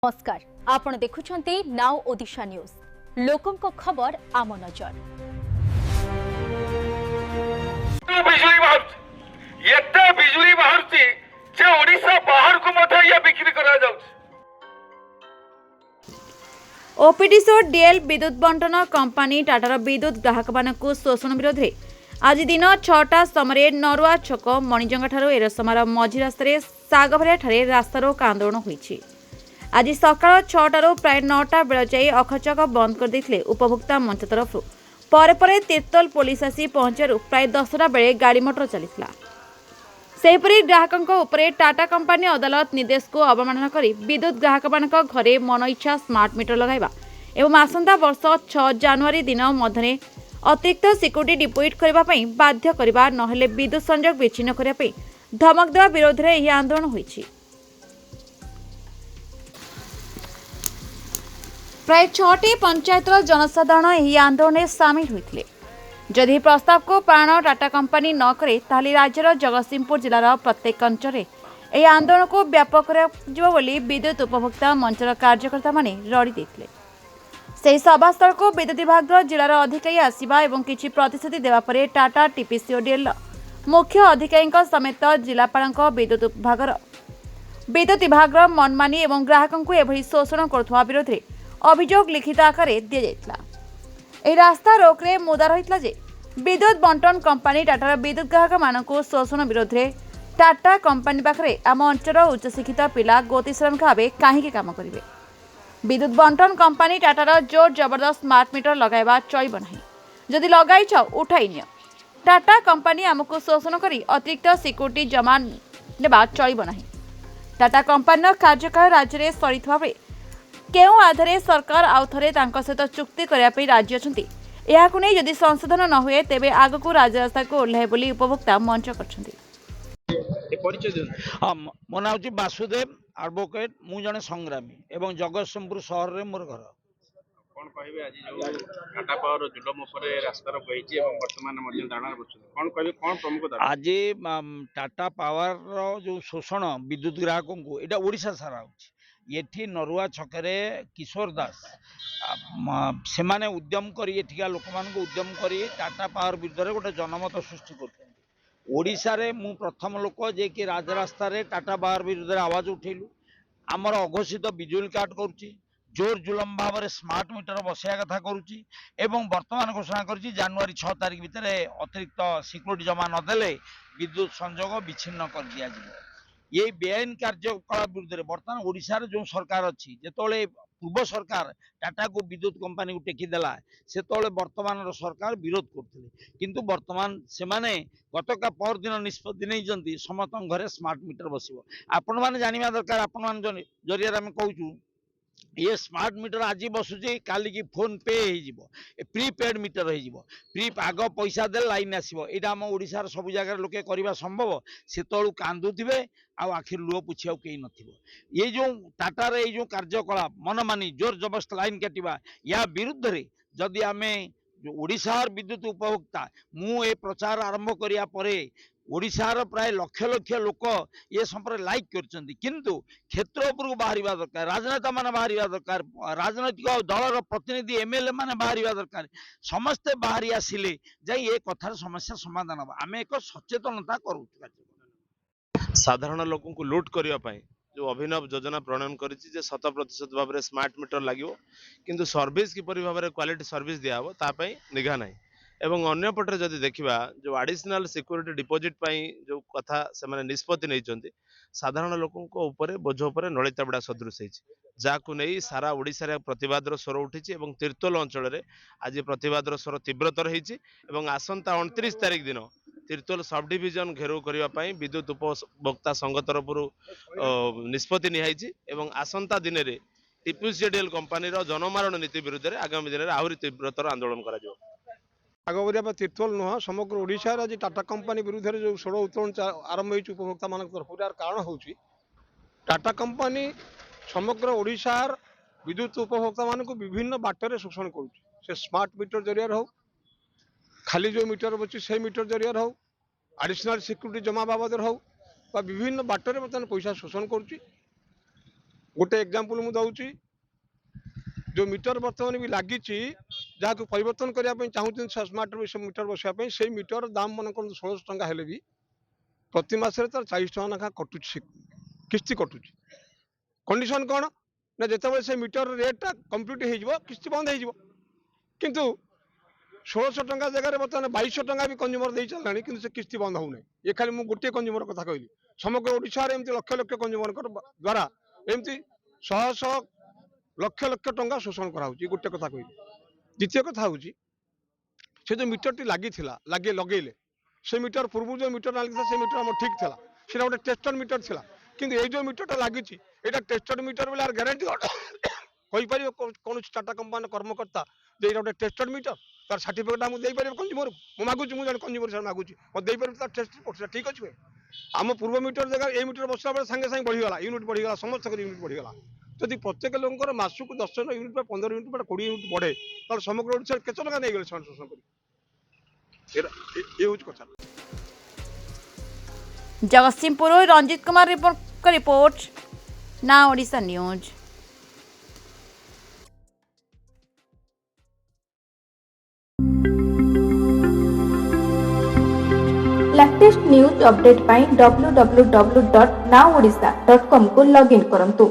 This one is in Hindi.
नमस्कार आपण देखुछन्ते नाउ ओडिशा न्यूज लोकंक खबर आम नजर बिजुली बाहर एते बिजुली बाहरती जे ओडिशा बाहर को मथे ये बिक्री करा जाउछ। ओपीडीसी डीएल विद्युत बंटन कंपानी टाटार विद्युत ग्राहक मानक शोषण विरोध में आज दिन 6टा समय नरुआ छक मणिजंगा एरसमार मझी रास्तार सागभरिया रास्तारोक आंदोलन होईछि। आज सकाळ 6टारू प्राय 9टा बेल जाई अखचक बंद कर देथिले उपभोक्ता मंच तरफ परे तीर्तोल पुलिस आसी पहुंचारू प्राय 10टा बेले गाड़ी मोटर चलीथिला। सेहीपरि ग्राहकंक उपरे टाटा कंपानी अदालत निर्देश को अवमानना करी विद्युत ग्राहक मानक घरे मन इच्छा स्मार्ट मीटर लगाइबा एवं आसंता वर्ष 6 जनवरी दिन मध्यरे अतिरिक्त सिक्यूरिटी डिपोजिट करबा पई बाध्य करबा नहेले विद्युत संयोग विच्छिन्न करबा पई धमक देवा विरोध रे यह आंदोलन होईछि। प्राय 6टी पंचायतर जनसाधारण यह आंदोलन में सामिल होते। जदि प्रस्ताव को पालन टाटा कंपानी न करे ताली राज्यर जगतसिंहपुर जिलार प्रत्येक अंचल यह आंदोलन को व्यापक बोली विद्युत उपभोक्ता मंचर कार्यकर्ता माने रड़ी देथिले। ସେହି ସଭାସ୍ଥଳକୁ ବିଦ୍ୟୁତ ବିଭାଗର ଜିଲ୍ଲାର ଅଧିକାରୀ ଆସିବା ଏବଂ କିଛି ପ୍ରତିଶ୍ରୁତି ଦେବା ପରେ ଟାଟା ଟିପିସିଓଡିଏଲ୍ ମୁଖ୍ୟ ଅଧିକାରୀଙ୍କ ସମେତ ଜିଲ୍ଲାପାଳଙ୍କ ବିଦ୍ୟୁତ ବିଭାଗର ମନମାନି ଏବଂ ଗ୍ରାହକଙ୍କୁ ଏଭଳି ଶୋଷଣ କରୁଥିବା ବିରୋଧରେ ଅଭିଯୋଗ ଲିଖିତ ଆକାରରେ ଦିଆଯାଇଥିଲା। ଏହି ରାସ୍ତା ରୋକରେ ମୁଦା ରହିଥିଲା ଯେ ବିଦ୍ୟୁତ ବଣ୍ଟନ କମ୍ପାନୀ ଟାଟାର ବିଦ୍ୟୁତ ଗ୍ରାହକମାନଙ୍କୁ ଶୋଷଣ ବିରୋଧରେ ଟାଟା କମ୍ପାନୀ ପାଖରେ ଆମ ଅଞ୍ଚଳର ଉଚ୍ଚଶିକ୍ଷିତ ପିଲା ଗୋତି ଶ୍ରମିକ ଭାବେ କାହିଁକି କାମ କରିବେ। विद्युत बंटन कंपानी टाटार जोर जबरदस्त स्मार्ट मीटर लगाइबा चलिब नाही। जदि लगाइछ उठाई नियो। टाटा कंपानी आमको शोषण करी अतिरिक्त सिक्यूरिटी जमा नेबा चलिब नाही। टाटा कंपानी कार्यकाल राज्य में सरीथवा बेले केउ आधारे सरकार आउ थरे तांको सहित चुक्ति करिया पे राज्य अछंती। एहाकु नै जदि संशोधन न हुए तेबे आगकू राजरास्ता को ओल्हाय बोली उपभोक्ता मंच करछंती। मो ना हूँ वासुदेव एडवोकेट मु जने संग्रामी एवं जगतसिंहपुर सहर रे मोर घर। कौन कहबे आज जो टाटा पावर जुलम उपरे रास्तार कहिछि एवं वर्तमान मध्ये धारणा बचुन कौन कहबे कौन प्रमुख धारणा आज टाटा पावर रो जो शोषण विद्युत ग्राहकों को एटा ओडिशा सारा होछि। एठी नरुआ छकरे किशोर दास से माने उद्यम करी एठिका लोक मान को उद्यम करी टाटा पावर विरुद्ध रे गोटे जनमत सृष्टि करछन। ओडिशा रे मु प्रथम लोक जे कि राजरास्ता रे टाटा पावर विरुद्ध आवाज उठेलु। आमर अघोषित बिजुली काट करुच्ची जोर जुलम भाव में स्मार्ट मीटर बसैया कथा करुच्ची एवं वर्तमान घोषणा करुच्ची जनवरी 6 तारिख भितर अतिरिक्त सिक्यूरिटी जमा नदेले विद्युत संयोग विच्छिन्न कर दिया जिवो। ये बेआईन कार्यकलाप विरुद्ध बर्तमान ओडिशा रे जो सरकार अच्छी जेतोले पूर्व सरकार टाटा को विद्युत कंपानी को टेकीदेला से वर्तमान सरकार विरोध करते किंतु वर्तमान से माने गतका पर दिन निष्पत्ति नहीं समस्त घरे स्मार्ट मीटर बसिबो। आपण माने जानिबा दरकार आपण मान जरिया आम कहूँ ये स्मार्ट मीटर आज बसुचे काली की फोन पे हो प्रीपेड मीटर हो आग पैसा दे लाइन आसो यहाँ आम ओडिशार सब जगह लोके करवा संभव से तलू कांदुवे आखिर लुह पुछा कहीं नथिबो। ये जो टाटार ये जो कार्यकलाप मनमानी जोर जबरदस्त लाइन काटिबा या विरुद्ध रे जदि आमे ओडिशार विद्युत उपभोक्ता मु ए प्रचार आरंभ करिया परे ओडिशार प्राय लक्ष लक्ष लोक ये संपर्क लाइक करछंती किंतु क्षेत्र उपरको बाहरिबा दरकार राजनेता माने बाहरिबा दरकार राजनैतिक दलर प्रतिनिधि एमएलए माने बाहरिबा दरकार समस्ते बाहरी आसिले जाई ए कथार समस्या समाधान हो। आमे एक सचेतनता करू साधारण लोक को लूट करिया पाए जो अभिनव योजना प्रणयन करिछि जे 100% भाव में स्मार्ट मीटर लागिवो किंतु सर्विस किपरि भाव में क्वालिटी सर्विस दिया हो ता पई निघा नाही एवं अन्य पटरे जदि देखिबा जो एडिशनल सिक्यूरिटी डिपॉजिट पई जो कथा से माने निष्पत्ति नै चंती साधारण लोकों को ऊपर बोझ ऊपर नलिताबड़ा सदृश होइछि जाकु नै सारा ओडिसा रे प्रतिवादर स्वर उठिछि एवं तीर्तोल अंचल रे आज प्रतिवादर स्वर तीव्रतर होइछि एवं आसंता 29 तारिख दिन तीर्तोल सब डिविजन घेराव करबा पई विद्युत उपभोक्ता संघ तरफरु निष्पत्ति निहाइछि एवं आसंता दिन रे टीपीसीएडीएल कंपनी रो जनमारण नीति विरुद्ध रे आगामी दिन रे आहुरी तीव्रतर आंदोलन करा जो। आगबरिया तीर्तोल नुह समग्र ओडिशा आज टाटा कंपानी विरुद्ध में जो षड़ उत्तोलन आरंभ हो उपभोक्ता मान तरफ कारण हूँ टाटा कंपानी समग्र ओडिशार विद्युत उपभोक्ता मान को विभिन्न बाटर शोषण कर स्मार्ट मीटर जरिया हो खाली जो मीटर बच्ची से मीटर जरिया हो एडिशनल सिक्यूरिटी जमा बाबद हो विभिन्न बाटर बर्तमान पैसा शोषण कर गोटे एग्जांपल मु दउची जो मीटर बर्तमान भी लगी जहाँ परिवर्तन करने चाहूँ स्मार्ट मीटर बसवाई से मीटर दाम मन कर 1600 टंका हेले भी प्रति मास तार 40 टका ना कटुची किस्ती कटुची कंडीशन कौन ना जिते से मीटर रेटा कंप्लीट हो किस्ती बंद हो किंतु 1600 टंका जगह बर्तमान 2200 टंका भी कंज्यूमर दे चलना कि किस्ती बंद होना ये खाली मुझे गोटे कंज्यूमर कथा कहली समग्र ओडिशा रे एमती लक्ष लक्ष कंज्यूमर द्वारा एमती शह शह लक्ष लक्ष टंका शोषण कराउची गोटे कथा कहली द्वितीय कथा हूँ से जो मीटर टी लगी लगे लगेले से मीटर पूर्व जो मीटर लगी से मीटर आम ठीक था से गोटे टेस्टेड मीटर था कि ये जो मीटरटा लगी यहाँ टेस्टेड मीटर बोले ग्यारंटी कहीपर कौन टाटा कंपानी कर्मकर्ता जो ये गोटे टेस्टेड मीटर तार सर्टिफिकेट मुझे देपर कंज्यूमर को मागुची मुझे कंज्यूमर से मागुची मत देपर टेस्ट रिपोर्ट ठीक अच्छे आम पूर्व मीटर जगह ये मीटर बसला बेले सागे सागे बढ़ीगला यूनिट बढ़ीगला समस्त यूनिट बढ़ीगला जदि प्रत्येक लोक मासक 10 यूनिट 15 यूनिट 20 यूनिट बढ़े तो समग्र ओडिशा केते टका नहीं गले शोषण कर ये हूँ कथा। जगतसिंहपुर रंजित कुमार रिपोर्ट ना Odisha news. Latest news update पाई www.nowodisha.com को लॉगिन करंतु।